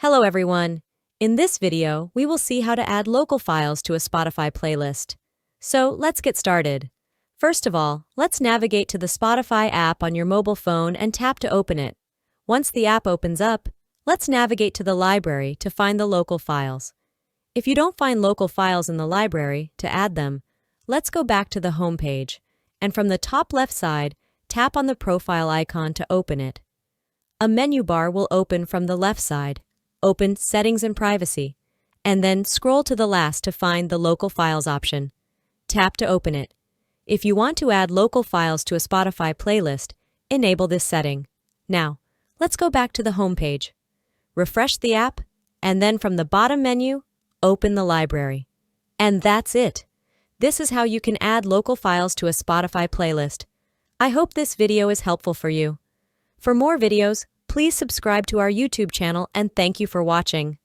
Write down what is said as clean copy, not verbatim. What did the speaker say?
Hello everyone! In this video, we will see how to add local files to a Spotify playlist. So let's get started. First of all, let's navigate to the Spotify app on your mobile phone and tap to open it. Once the app opens up, let's navigate to the library to find the local files. If you don't find local files in the library, to add them, let's go back to the home page, and from the top left side, tap on the profile icon to open it. A menu bar will open from the left side. Open Settings and Privacy, and then scroll to the last to find the Local Files option. Tap to open it. If you want to add local files to a Spotify playlist, enable this setting. Now, let's go back to the home page. Refresh the app, and then from the bottom menu, open the library. And that's it. This is how you can add local files to a Spotify playlist. I hope this video is helpful for you. For more videos, please subscribe to our YouTube channel and thank you for watching.